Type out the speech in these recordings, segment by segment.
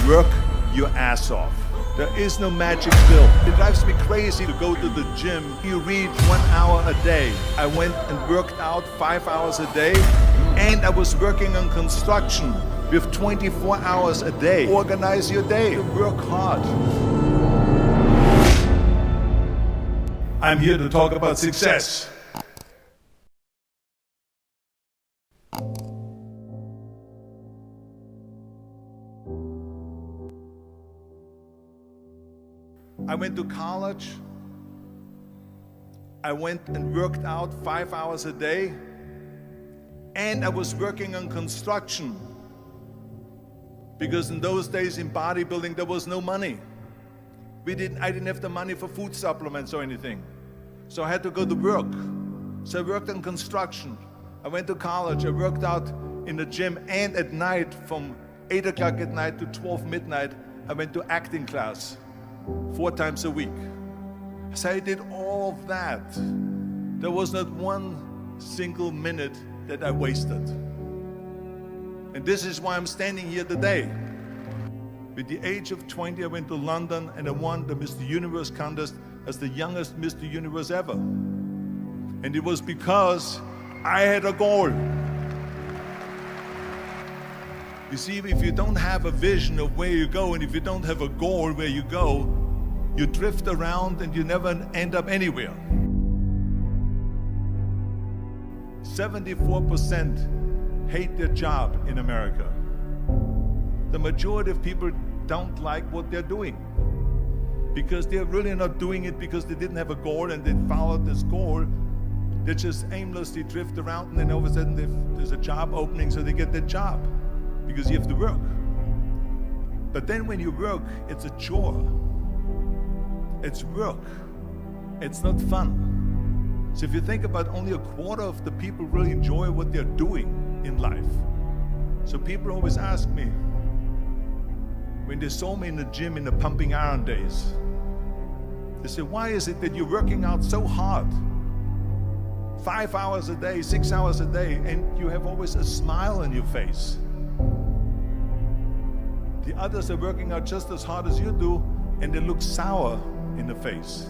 Work your ass off. There is no magic pill. It drives me crazy to go to the gym. You read 1 hour a day. I went and worked out 5 hours a day, and I was working on construction with 24 hours a day. Organize your day. Work hard. I'm here to talk about success. I went to college. I went and worked out 5 hours a day, and I was working on construction because in those days in bodybuilding there was no money. I didn't have the money for food supplements or anything, so I had to go to work. So I worked on construction. I went to college. I worked out in the gym, and at night from 8 o'clock at night to 12 midnight I went to acting class 4 times a week. So I did all of that. There was not one single minute that I wasted. And this is why I'm standing here today. With the age of 20, I went to London and I won the Mr. Universe contest as the youngest Mr. Universe ever. And it was because I had a goal. You see, if you don't have a vision of where you go, and if you don't have a goal where you go, you drift around and you never end up anywhere. 74% hate their job in America. The majority of people don't like what they're doing because they're really not doing it because they didn't have a goal and they followed this goal. They just aimlessly drift around, and then all of a sudden there's a job opening, so they get their job because you have to work. But then when you work, it's a chore. It's work. It's not fun. So if you think about, only a quarter of the people really enjoy what they're doing in life. So people always ask me, when they saw me in the gym in the pumping iron days, they say, why is it that you're working out so hard? 5 hours a day, 6 hours a day, and you have always a smile on your face. The others are working out just as hard as you do, and they look sour in the face.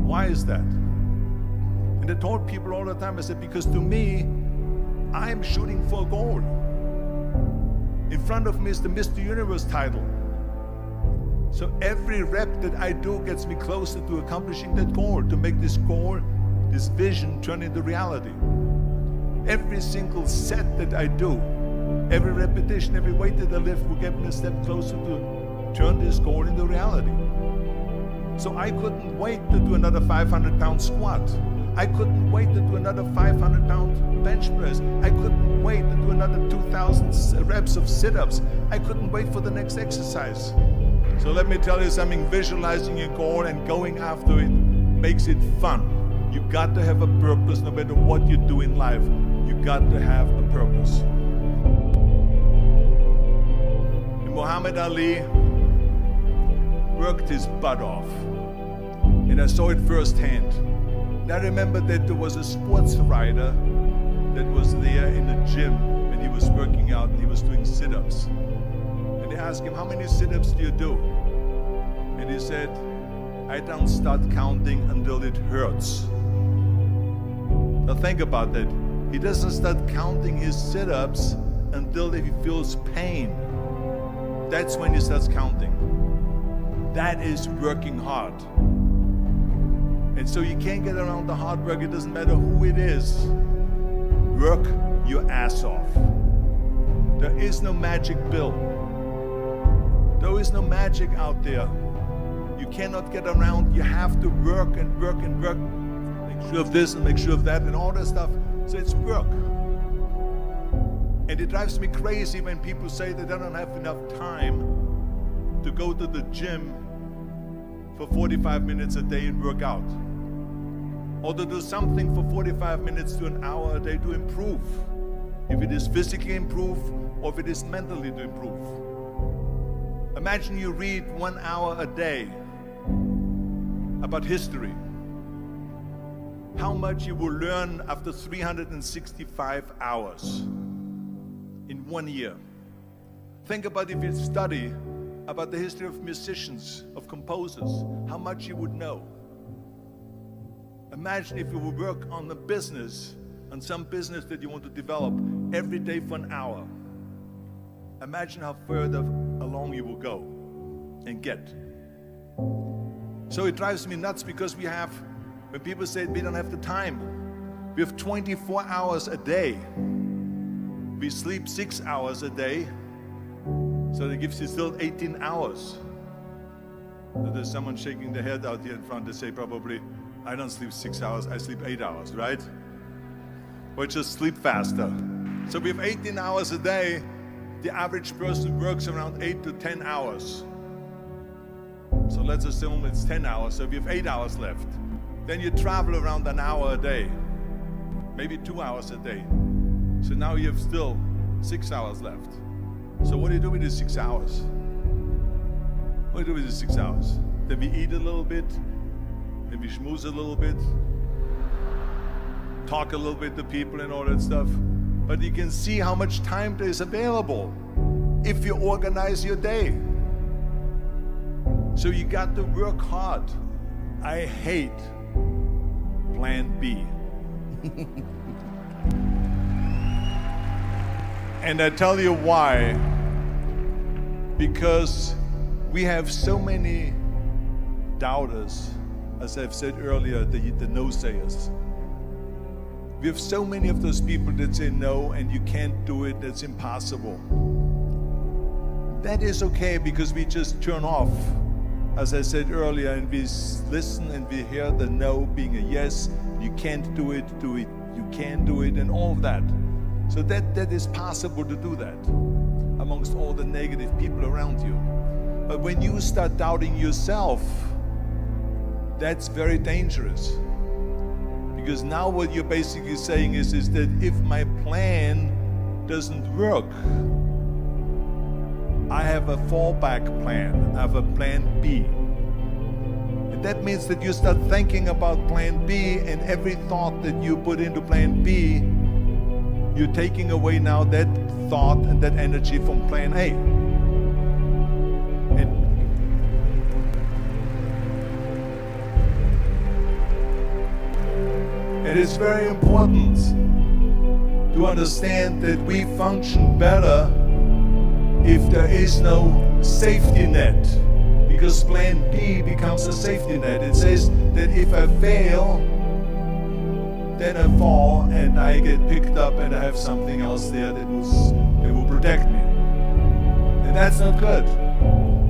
Why is that? And I told people all the time, I said, because to me, I'm shooting for a goal. In front of me is the Mr. Universe title. So every rep that I do gets me closer to accomplishing that goal, to make this goal, this vision turn into reality. Every single set that I do, every repetition, every weight that I lift will get me a step closer to turn this goal into reality. So I couldn't wait to do another 500-pound squat. I couldn't wait to do another 500-pound bench press. I couldn't wait to do another 2,000 reps of sit-ups. I couldn't wait for the next exercise. So let me tell you something, visualizing your goal and going after it makes it fun. You got to have a purpose no matter what you do in life. You got to have a purpose. And Muhammad Ali worked his butt off, and I saw it firsthand. And I remember that there was a sports writer that was there in the gym and he was working out and he was doing sit-ups. And they asked him, how many sit-ups do you do? And he said, I don't start counting until it hurts. Now think about that. He doesn't start counting his sit-ups until he feels pain. That's when he starts counting. That is working hard. And so you can't get around the hard work. It doesn't matter who it is. Work your ass off. There is no magic pill. There is no magic out there. You cannot get around. You have to work and work and work. Make sure of this and make sure of that and all that stuff. So it's work. And it drives me crazy when people say that they don't have enough time to go to the gym for 45 minutes a day and work out. Or to do something for 45 minutes to an hour a day to improve. If it is physically improve or if it is mentally to improve. Imagine you read 1 hour a day about history. How much you will learn after 365 hours in 1 year. Think about if you study about the history of musicians, of composers, how much you would know. Imagine if you would work on the business, on some business that you want to develop every day for an hour. Imagine how further along you will go and get. So it drives me nuts because when people say we don't have the time, we have 24 hours a day. We sleep 6 hours a day, so that gives you still 18 hours. So there's someone shaking their head out here in front to say probably, I don't sleep 6 hours, I sleep 8 hours, right? Or just sleep faster. So we have 18 hours a day. The average person works around 8 to 10 hours. So let's assume it's 10 hours, so we have 8 hours left. Then you travel around an hour a day, maybe 2 hours a day. So now you have still 6 hours left. So what do you do with the 6 hours? What do you do with the 6 hours? Then we eat a little bit, then we schmooze a little bit, talk a little bit to people and all that stuff. But you can see how much time there is available if you organize your day. So you got to work hard. I hate plan B. And I tell you why. Because we have so many doubters, as I've said earlier, the no-sayers. We have so many of those people that say no and you can't do it, that's impossible. That is okay because we just turn off, as I said earlier, and we listen and we hear the no being a yes. You can't do it, you can do it, and all of that. So that is possible to do that amongst all the negative people around you. But when you start doubting yourself, that's very dangerous. Because now what you're basically saying is that if my plan doesn't work, I have a fallback plan, I have a plan B. And that means that you start thinking about plan B, and every thought that you put into plan B, you're taking away now that thought and that energy from plan A. It is very important to understand that we function better if there is no safety net, because plan B becomes a safety net. It says that if I fail, then I fall and I get picked up and I have something else there that will protect me. And that's not good,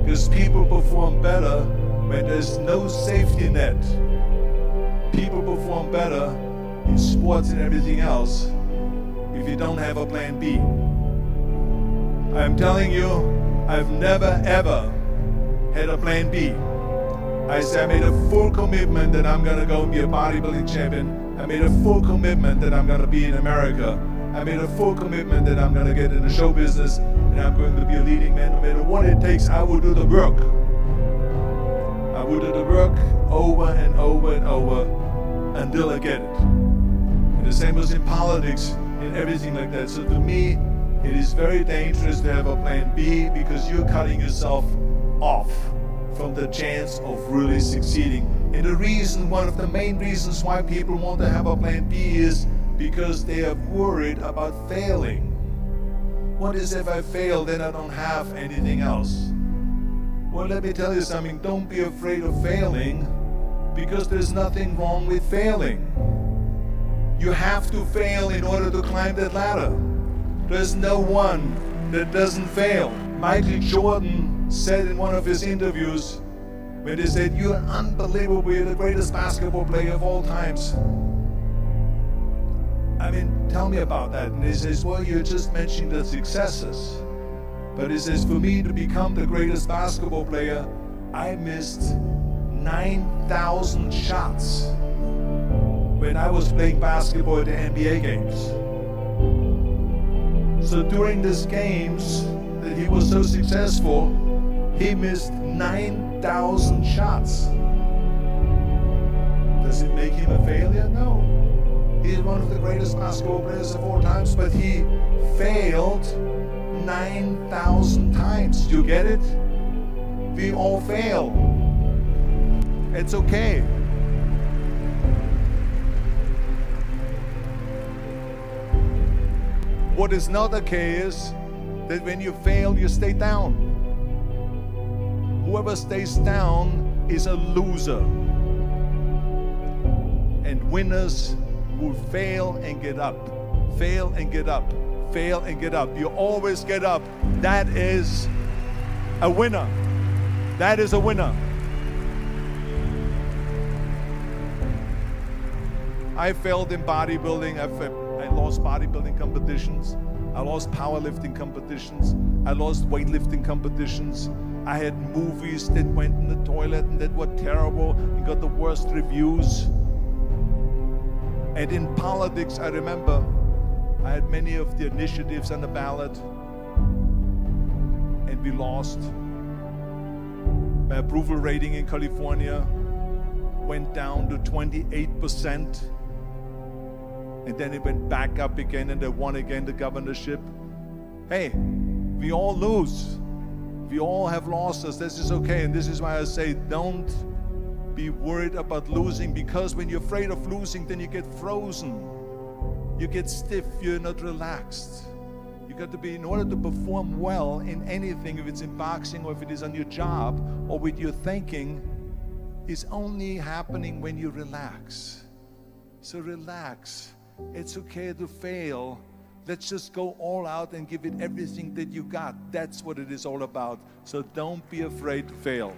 because people perform better when there's no safety net. People perform better in sports and everything else if you don't have a plan B. I'm telling you, I've never ever had a plan B. I made a full commitment that I'm gonna go and be a bodybuilding champion. I made a full commitment that I'm gonna be in America. I made a full commitment that I'm gonna get in the show business and I'm going to be a leading man. No matter what it takes, I will do the work. I will do the work over and over and over until I get it. And the same was in politics and everything like that. So to me, it is very dangerous to have a plan B, because you're cutting yourself off from the chance of really succeeding. And the reason, one of the main reasons why people want to have a plan B is because they are worried about failing. What is if I fail, then I don't have anything else? Well, let me tell you something, don't be afraid of failing, because there's nothing wrong with failing. You have to fail in order to climb that ladder. There's no one that doesn't fail. Michael Jordan said in one of his interviews, when they said, "You're unbelievable, you're the greatest basketball player of all times." I mean, tell me about that. And he says, well, you're just mentioning the successes. But he says, for me to become the greatest basketball player, I missed 9,000 shots when I was playing basketball at the NBA games. So during these games that he was so successful, he missed 9,000 shots. Does it make him a failure? No. He's one of the greatest basketball players of all times, but he failed 9,000 times. Do you get it? We all fail. It's okay. What is not okay is that when you fail, you stay down. Whoever stays down is a loser. And winners will fail and get up, fail and get up, fail and get up. You always get up. That is a winner. That is a winner. I failed in bodybuilding. I lost bodybuilding competitions. I lost powerlifting competitions. I lost weightlifting competitions. I had movies that went in the toilet and that were terrible and got the worst reviews. And in politics, I remember I had many of the initiatives on the ballot, and we lost. My approval rating in California went down to 28%, and then it went back up again, and I won again the governorship. Hey, we all lose. We all have losses. This is okay, and this is why I say don't be worried about losing, because when you're afraid of losing, then you get frozen. You get stiff, you're not relaxed. You got to be, in order to perform well in anything, if it's in boxing or if it is on your job or with your thinking, is only happening when you relax. So relax. It's okay to fail. Let's just go all out and give it everything that you got. That's what it is all about. So don't be afraid to fail.